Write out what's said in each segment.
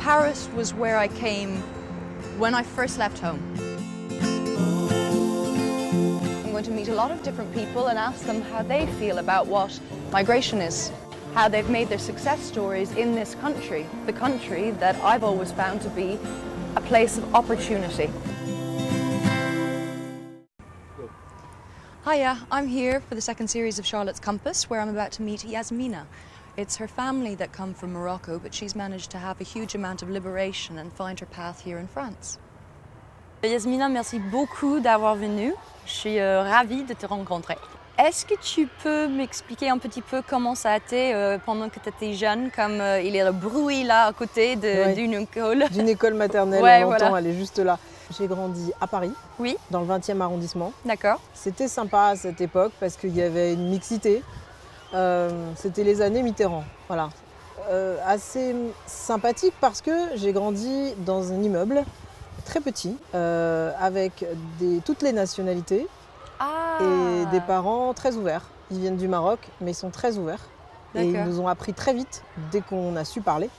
Paris was where I came when I first left home. I'm going to meet a lot of different people and ask them how they feel about what migration is, how they've made their success stories in this country, the country that I've always found to be a place of opportunity. Hiya, I'm here for the second series of Charlotte's Compass, where I'm about to meet Yasmina. It's her family that come from Morocco, but she's managed to have a huge amount of liberation and find her path here in France. Yasmina, merci beaucoup d'avoir venu. Je suis ravie de te rencontrer. Est-ce que tu peux m'expliquer un petit peu comment ça a été pendant que tu étais jeune, comme il y a le bruit là à côté d'une école? D'une école maternelle, Ouais, on l'entend, voilà. elle est juste là. J'ai grandi à Paris, Oui, dans le 20e arrondissement. d'accord. C'était sympa à cette époque parce qu'il y avait une mixité. C'était les années Mitterrand, voilà. Assez sympathique parce que j'ai grandi dans un immeuble très petit, avec toutes les nationalités Ah. et des parents très ouverts. Ils viennent du Maroc, mais ils sont très ouverts. Et ils D'accord. nous ont appris très vite, dès qu'on a su parler,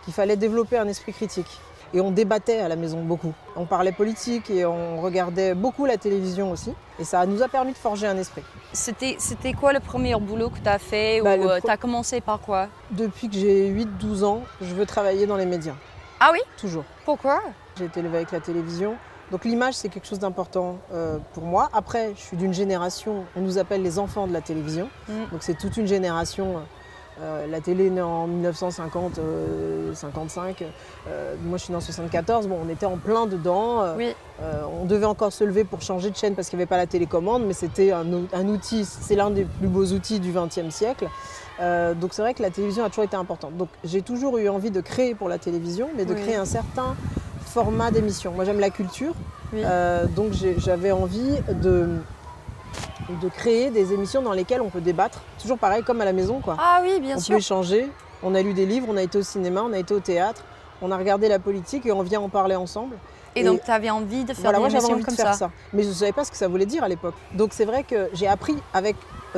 qu'il fallait développer un esprit critique. Et on débattait à la maison beaucoup. On parlait politique et on regardait beaucoup la télévision aussi. Et ça nous a permis de forger un esprit. C'était quoi le premier boulot que tu as fait Bah, ou tu as commencé par quoi? Depuis que j'ai 8-12 ans, je veux travailler dans les médias. Ah oui? Toujours. Pourquoi? J'ai été élevée avec la télévision. Donc l'image, c'est quelque chose d'important pour moi. Après, je suis d'une génération, on nous appelle les enfants de la télévision. Donc c'est toute une génération. La télé est née en 1950, 55. Moi, je suis née en 74. Bon, on était en plein dedans. Oui. On devait encore se lever pour changer de chaîne parce qu'il n'y avait pas la télécommande, mais c'était un outil. C'est l'un des plus beaux outils du XXe siècle. Donc c'est vrai que la télévision a toujours été importante. Donc j'ai toujours eu envie de créer pour la télévision, mais de créer un certain format d'émission. Moi, j'aime la culture. Oui. Donc j'avais envie de créer des émissions dans lesquelles on peut débattre. Toujours pareil, comme à la maison, quoi. Ah oui, bien On sûr. peut échanger, on a lu des livres, on a été au cinéma, on a été au théâtre, on a regardé la politique et on vient en parler ensemble. Et donc tu avais envie de faire Voilà, des moi j'avais émissions envie de comme faire ça. ça. Mais je ne savais pas ce que ça voulait dire à l'époque. Donc c'est vrai que j'ai appris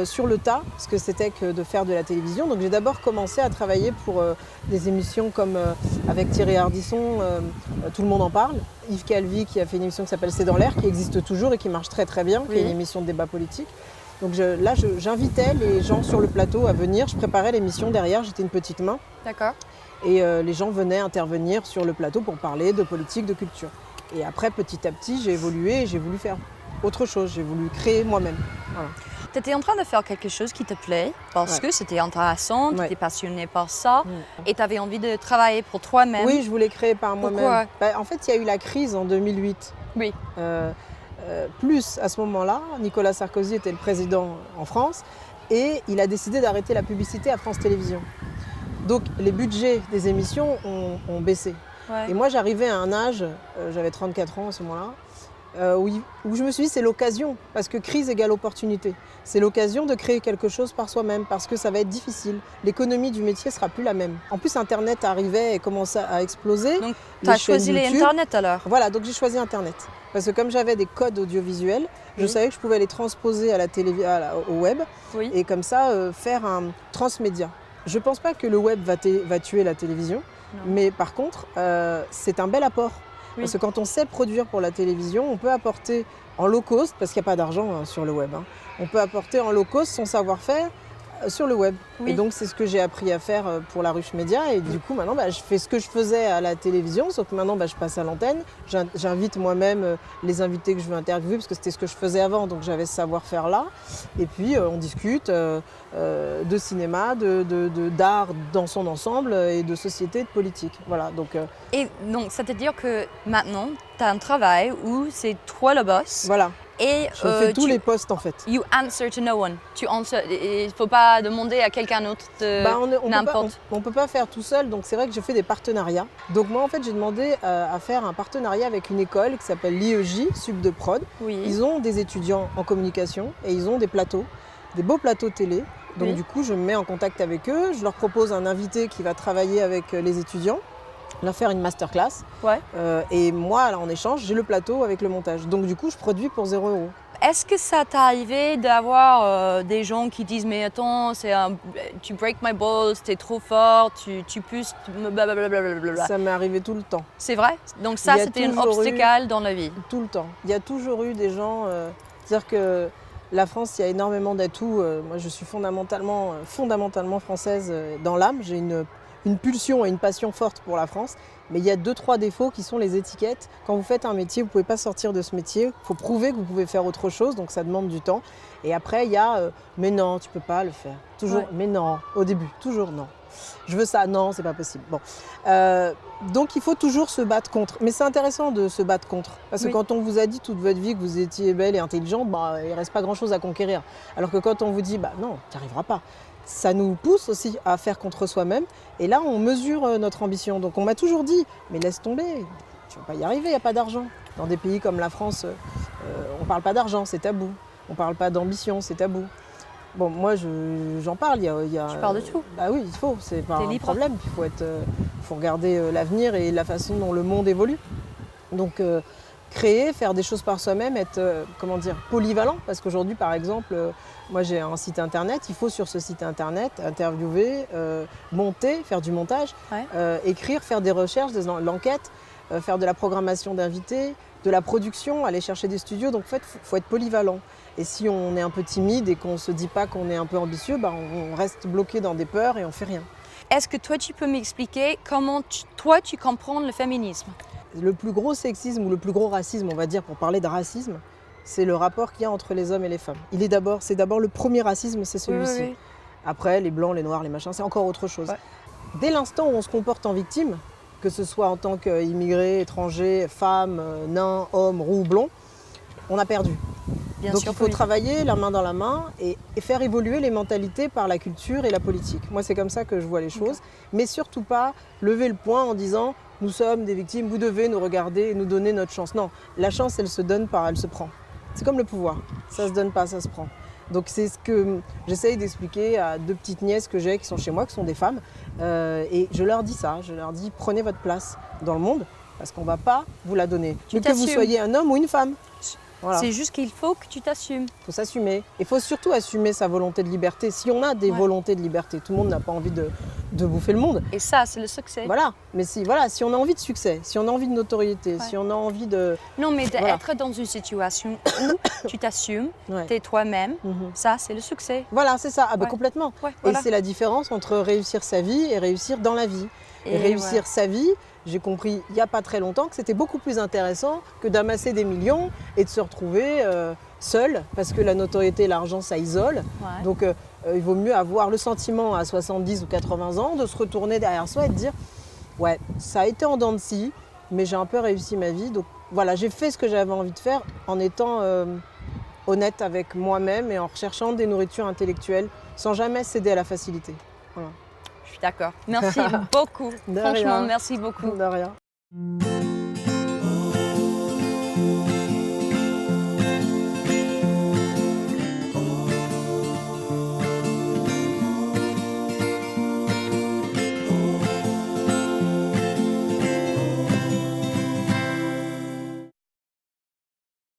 sur le tas ce que c'était que de faire de la télévision. Donc j'ai d'abord commencé à travailler pour des émissions comme avec Thierry Ardisson, Tout le monde en parle. Yves Calvi qui a fait une émission qui s'appelle C'est dans l'air, qui existe toujours et qui marche très très bien, qui est une émission de débat politique. Donc j'invitais les gens sur le plateau à venir, je préparais l'émission derrière, j'étais une petite main. D'accord. Et les gens venaient intervenir sur le plateau pour parler de politique, de culture. Et après, petit à petit, j'ai évolué et j'ai voulu faire autre chose, j'ai voulu créer moi-même. Voilà. Tu étais en train de faire quelque chose qui te plaît parce que c'était intéressant, tu étais passionnée par ça et tu avais envie de travailler pour toi-même. Oui, je voulais créer par moi-même. Pourquoi? En fait, il y a eu la crise en 2008. Oui. Plus à ce moment-là, Nicolas Sarkozy était le président en France et il a décidé d'arrêter la publicité à France Télévisions. Donc les budgets des émissions ont baissé. Ouais. Et moi j'arrivais à un âge, j'avais 34 ans à ce moment-là, où je me suis dit c'est l'occasion, parce que crise égale opportunité. C'est l'occasion de créer quelque chose par soi-même, parce que ça va être difficile. L'économie du métier sera plus la même. En plus Internet arrivait et commençait à exploser. Donc tu as choisi l'Internet alors? Voilà, donc j'ai choisi Internet. Parce que comme j'avais des codes audiovisuels, je savais que je pouvais les transposer à au web et comme ça faire un transmédia. Je ne pense pas que le web va tuer la télévision, mais par contre, c'est un bel apport. Oui. Parce que quand on sait produire pour la télévision, on peut apporter en low cost, parce qu'il n'y a pas d'argent sur le web, on peut apporter en low cost son savoir-faire sur le web. Oui. Et donc c'est ce que j'ai appris à faire pour la Ruche Média. Et du coup maintenant je fais ce que je faisais à la télévision, sauf que maintenant je passe à l'antenne. J'invite moi-même les invités que je veux interviewer, parce que c'était ce que je faisais avant, donc j'avais ce savoir-faire là. Et puis on discute de cinéma, d'art dans son ensemble et de société, de politique. Voilà, donc, et donc ça veut dire que maintenant tu as un travail où c'est toi le boss. Voilà. Et je fais tous les postes en fait. You answer to no one. Il ne faut pas demander à quelqu'un d'autre de n'importe. On ne peut pas faire tout seul, donc c'est vrai que je fais des partenariats. Donc moi en fait j'ai demandé à faire un partenariat avec une école qui s'appelle l'IEJ, Sub de Prod. Oui. Ils ont des étudiants en communication et ils ont des plateaux, des beaux plateaux télé. Donc du coup je me mets en contact avec eux, je leur propose un invité qui va travailler avec les étudiants, leur faire une masterclass. Et moi, là, en échange, j'ai le plateau avec le montage. Donc du coup, je produis pour 0 €. Est-ce que ça t'est arrivé d'avoir des gens qui disent mais attends, tu break my balls, t'es trop fort, tu pusses, blablabla. Ça m'est arrivé tout le temps. C'est vrai? Donc ça, c'était un obstacle dans la vie? Tout le temps. Il y a toujours eu des gens... c'est-à-dire que la France, il y a énormément d'atouts. Moi, je suis fondamentalement française dans l'âme. J'ai une pulsion et une passion forte pour la France. Mais il y a 2-3 défauts qui sont les étiquettes. Quand vous faites un métier, vous ne pouvez pas sortir de ce métier. Il faut prouver que vous pouvez faire autre chose, donc ça demande du temps. Et après, il y a mais non, tu ne peux pas le faire. Toujours, ouais. Mais non, au début, toujours non. Je veux ça, non, c'est pas possible. Bon. Donc il faut toujours se battre contre. Mais c'est intéressant de se battre contre. Parce que quand on vous a dit toute votre vie que vous étiez belle et intelligente, il ne reste pas grand-chose à conquérir. Alors que quand on vous dit, non, tu n'y arriveras pas. Ça nous pousse aussi à faire contre soi-même. Et là, on mesure notre ambition. Donc on m'a toujours dit, mais laisse tomber, tu ne vas pas y arriver, il n'y a pas d'argent. Dans des pays comme la France, on ne parle pas d'argent, c'est tabou. On ne parle pas d'ambition, c'est tabou. Bon, moi, j'en parle. Tu parles de tout? Bah oui, il faut. C'est pas un problème. Il faut regarder l'avenir et la façon dont le monde évolue. Donc, créer, faire des choses par soi-même, être, polyvalent. Parce qu'aujourd'hui, par exemple, moi, j'ai un site internet. Il faut sur ce site internet interviewer, monter, faire du montage, écrire, faire des recherches, de l'enquête, faire de la programmation d'invités, de la production, aller chercher des studios. Donc, en fait, il faut être polyvalent. Et si on est un peu timide et qu'on ne se dit pas qu'on est un peu ambitieux, on reste bloqué dans des peurs et on ne fait rien. Est-ce que toi, tu peux m'expliquer comment tu comprends le féminisme? Le plus gros sexisme ou le plus gros racisme, on va dire, pour parler de racisme, c'est le rapport qu'il y a entre les hommes et les femmes. C'est d'abord le premier racisme, c'est celui-ci. Oui. Après, les blancs, les noirs, les machins, c'est encore autre chose. Ouais. Dès l'instant où on se comporte en victime, que ce soit en tant qu'immigré, étranger, femme, nain, homme, roux ou blond, on a perdu. Donc il faut travailler la main dans la main et faire évoluer les mentalités par la culture et la politique. Moi, c'est comme ça que je vois les choses. Mais surtout pas lever le poing en disant « nous sommes des victimes, vous devez nous regarder et nous donner notre chance ». Non, la chance, elle se donne elle se prend. C'est comme le pouvoir. Ça se donne pas, ça se prend. Donc c'est ce que j'essaye d'expliquer à 2 petites nièces que j'ai qui sont chez moi, qui sont des femmes. Et je leur dis ça, je leur dis « prenez votre place dans le monde parce qu'on ne va pas vous la donner ». Que vous soyez un homme ou une femme. Voilà. C'est juste qu'il faut que tu t'assumes. Il faut s'assumer. Il faut surtout assumer sa volonté de liberté. Si on a des volontés de liberté, tout le monde n'a pas envie de bouffer le monde. Et ça, c'est le succès. Voilà. Mais si on a envie de succès, si on a envie de notoriété, si on a envie de... Non, mais d'être dans une situation où tu t'assumes, tu es toi-même, ça, c'est le succès. Voilà, c'est ça. Complètement. Ouais, voilà. Et c'est la différence entre réussir sa vie et réussir dans la vie. Et réussir sa vie, j'ai compris il n'y a pas très longtemps que c'était beaucoup plus intéressant que d'amasser des millions et de se retrouver seul, parce que la notoriété et l'argent, ça isole. Ouais. Donc il vaut mieux avoir le sentiment à 70 ou 80 ans de se retourner derrière soi et de dire « ouais, ça a été en dents de scie, mais j'ai un peu réussi ma vie. » Donc voilà, j'ai fait ce que j'avais envie de faire en étant honnête avec moi-même et en recherchant des nourritures intellectuelles sans jamais céder à la facilité. Voilà. D'accord. Merci beaucoup. Franchement, merci beaucoup. De rien.